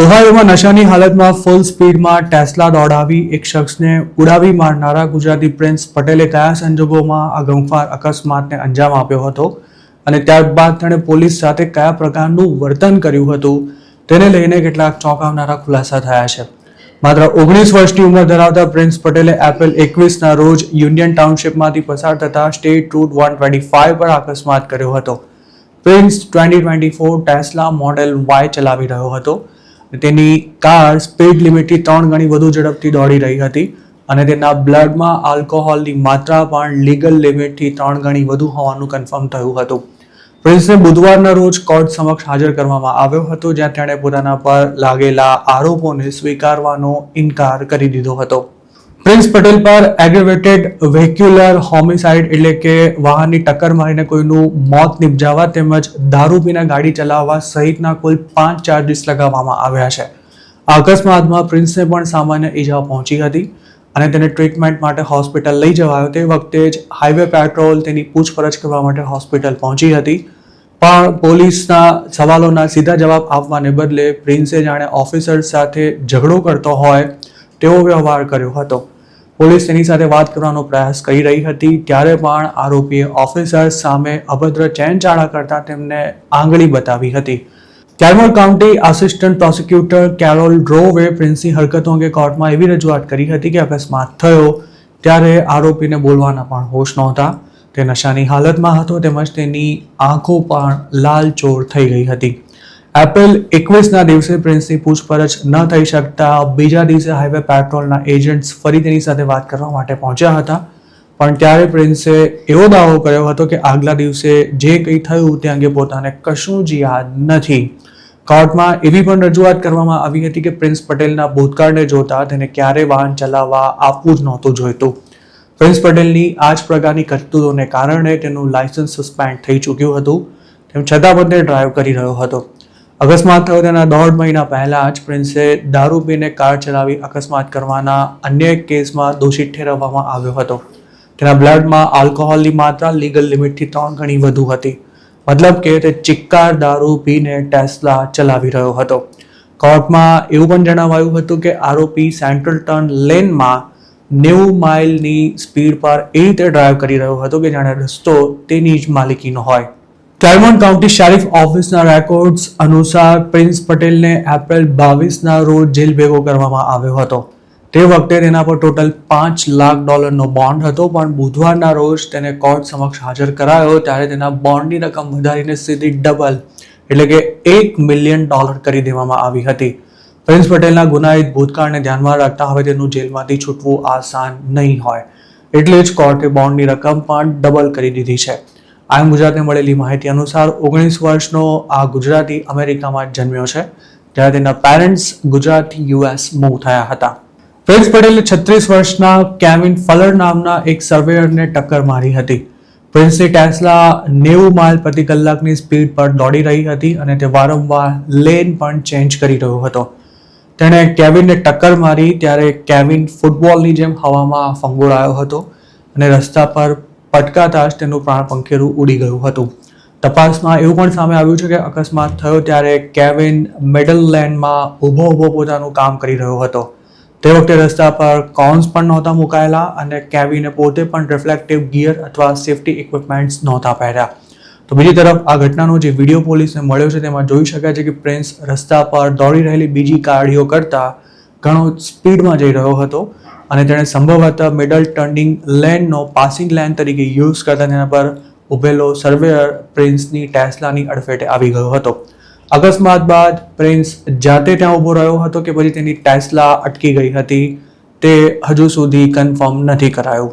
ઓહાયોમાં નશાની હાલતમાં ફૂલ સ્પીડમાં ટેસ્લા દોડાવી એક શખ્સને ઉડાવી મારનારા ગુજરાતી પ્રિન્સ પટેલે કયા સંજોગોમાં આ ગમખ્વાર અકસ્માતને અંજામ આપ્યો હતો અને ત્યારબાદ તેણે પોલીસ સાથે કયા પ્રકારનું વર્તન કર્યું હતું તેને લઈને કેટલાક ચોંકાવનારા ખુલાસા થયા છે. માત્ર 19 વર્ષની ઉંમર ધરાવતા પ્રિન્સ પટેલે એપ્રિલ 21ના રોજ યુનિયન ટાઉનશીપમાંથી પસાર થતા સ્ટેટ રૂટ 125 પર અકસ્માત કર્યો હતો. પ્રિન્સ 2024 ટેસ્લા મોડેલ Y ચલાવી રહ્યો હતો. તેની કાર સ્પીડ લિમિટથી 3 ગણી વધુ ઝડપથી દોડી રહી હતી અને તેના બ્લડમાં આલ્કોહોલની માત્રા પણ લીગલ લિમિટથી 3 ગણી વધુ હોવાનું કન્ફર્મ થયું હતું. પ્રિન્સને બુધવારના રોજ કોર્ટ સમક્ષ હાજર કરવામાં આવ્યો હતો, જ્યાં તેણે પોતાના પર લાગેલા આરોપોને સ્વીકારવાનો ઇનકાર કરી દીધો હતો. પ્રિન્સ પટેલ પર એગ્રેવેટેડ વેહિક્યુલર હોમિસાઇડ એટલે કે વાહનની ટક્કર મારીને કોઈનું મોત નિપજાવવા તેમજ દારૂ પીને ગાડી ચલાવવા સહિતના કુલ 5 ચાર્જીસ લગાવવામાં આવ્યા છે. આ અકસ્માતમાં પ્રિન્સને પણ સામાન્ય ઈજા પહોંચી હતી અને તેને ટ્રીટમેન્ટ માટે હોસ્પિટલ લઈ જવાયો. તે વખતે જ હાઈવે પેટ્રોલ તેની પૂછપરછ કરવા માટે હોસ્પિટલ પહોંચી હતી, પણ પોલીસના સવાલોના સીધા જવાબ આપવાને બદલે પ્રિન્સે જાણે ઓફિસર સાથે ઝઘડો કરતો હોય તેવો વ્યવહાર કર્યો હતો. પોલીસ તેની સાથે વાત કરવાનો પ્રયાસ કરી રહી હતી ત્યારે પણ આરોપીએ ઓફિસર સામે અભદ્ર ચેનચાળા કરતા તેમને આંગળી બતાવી હતી. ક્લેરમોન્ટ કાઉન્ટી આસિસ્ટન્ટ પ્રોસિક્યુટર કેરોલ ડ્રોવે પ્રિન્સની હરકતો અંગે કોર્ટમાં એવી રજૂઆત કરી હતી કે અકસ્માત થયો ત્યારે આરોપીને બોલવાના પણ હોશ નહોતા. તે નશાની હાલતમાં હતો તેમજ તેની આંખો પણ લાલચોળ થઈ ગઈ હતી. એપ્રિલ 21ના દિવસે પ્રિન્સની પૂછપરછ ન થઈ શકતા બીજા દિવસે હાઈવે પેટ્રોલના એજન્ટ્સ ફરી તેની સાથે વાત કરવા માટે પહોંચ્યા હતા, પણ ત્યારે પ્રિન્સે એવો દાવો કર્યો હતો કે આગલા દિવસે જે કંઈ થયું તે અંગે પોતાને કશું જ યાદ નથી. કોર્ટમાં એવી પણ રજૂઆત કરવામાં આવી હતી કે પ્રિન્સ પટેલના ભૂતકાળને જોતા તેને ક્યારે વાહન ચલાવવા આપવું જ નહોતું જોઈતું. પ્રિન્સ પટેલની આ જ પ્રકારની કરતૂતોને કારણે તેનું લાયસન્સ સસ્પેન્ડ થઈ ચૂક્યું હતું, તેમ છતાં પણ તે ડ્રાઈવ કરી રહ્યો હતો. અકસ્માત થયો તેના 1.5 મહિના પહેલા જ પ્રિન્સે દારૂ પીને કાર ચલાવી અકસ્માત કરવાના અન્ય એક કેસમાં દોષિત ઠેરવવામાં આવ્યો હતો. તેના બ્લડમાં આલ્કોહોલની માત્રા લીગલ લિમિટથી 3 ગણી વધુ હતી, મતલબ કે તે ચિક્કાર દારૂ પીને ટેસ્લા ચલાવી રહ્યો હતો. કોર્ટમાં એવું પણ જણાવાયું હતું કે આરોપી સેન્ટ્રલ ટર્ન લેનમાં 90 માઇલની સ્પીડ પર એ રીતે ડ્રાઈવ કરી રહ્યો હતો કે જાણે રસ્તો તેની જ માલિકીનો હોય. ક્લેરમોન્ટ કાઉન્ટી શેરિફ ઓફિસના રેકોર્ડ્સ અનુસાર પ્રિન્સ પટેલને એપ્રિલ 22ના રોજ જેલ ભેગો કરવામાં આવ્યો હતો. તે વખતે તેના પર ટોટલ $5 લાખ બોન્ડ હતો, પણ બુધવારના રોજ તેને કોર્ટ સમક્ષ હાજર કરાયો ત્યારે તેના બોન્ડની રકમ વધારીને સીધી ડબલ એટલે કે $1 મિલિયન કરી દેવામાં આવી હતી. પ્રિન્સ પટેલના ગુનાહિત ભૂતકાળને ધ્યાનમાં રાખતા હવે તેનું જેલમાંથી છૂટવું આસાન નહીં હોય, એટલે જ કોર્ટે બોન્ડની રકમ પણ ડબલ કરી દીધી છે. આમ ગુજરાતને મળેલી માહિતી અનુસાર 19 વર્ષનો આ ગુજરાતી અમેરિકામાં જન્મ્યો છે, જ્યારે તેના પેરેન્ટ્સ ગુજરાતથી US મૂવ થયા હતા. પ્રિન્સ પટેલે 36 વર્ષના કેવિન ફલર નામના એક સર્વેયરને ટક્કર મારી હતી. પ્રિન્સની ટેસ્લા 90 માઇલ પ્રતિ કલાકની સ્પીડ પર દોડી રહી હતી અને તે વારંવાર લેન પણ ચેન્જ કરી રહ્યો હતો. તેણે કેવિનને ટક્કર મારી ત્યારે કેવિન ફૂટબોલની જેમ હવામાં ફંગોળાયો હતો અને રસ્તા પર પટકાતા જ તેનું પ્રાણપંખેરું ઉડી ગયું હતું. તપાસમાં એવું પણ સામે આવ્યું છે કે અકસ્માત થયો ત્યારે કેવિન મિડલ લેનમાં ઊભો પોતાનું કામ કરી રહ્યો હતો. તે વખતે રસ્તા પર કોન્સ પણ નહોતા મુકાયેલા અને કેવિને પોતે પણ રિફ્લેક્ટિવ ગિયર અથવા સેફટી ઇક્વિપમેન્ટ્સ નહોતા પહેર્યા. તો બીજી તરફ આ ઘટનાનો જે વિડીયો પોલીસને મળ્યો છે તેમાં જોઈ શકાય છે કે પ્રિન્સ રસ્તા પર દોડી રહેલી બીજી ગાડીઓ કરતાં ઘણો સ્પીડમાં જઈ રહ્યો હતો અને તેણે સંભવતઃ મિડલ ટર્નિંગ લેનનો પાસિંગ લેન તરીકે યુઝ કરતા તેના પર ઉભેલો સર્વેયર પ્રિન્સની ટેસ્લાની અડફેટે આવી ગયો હતો. અકસ્માત બાદ પ્રિન્સ જાતે ત્યાં ઊભો રહ્યો હતો કે પછી તેની ટેસ્લા અટકી ગઈ હતી તે હજુ સુધી કન્ફર્મ નથી કરાયું.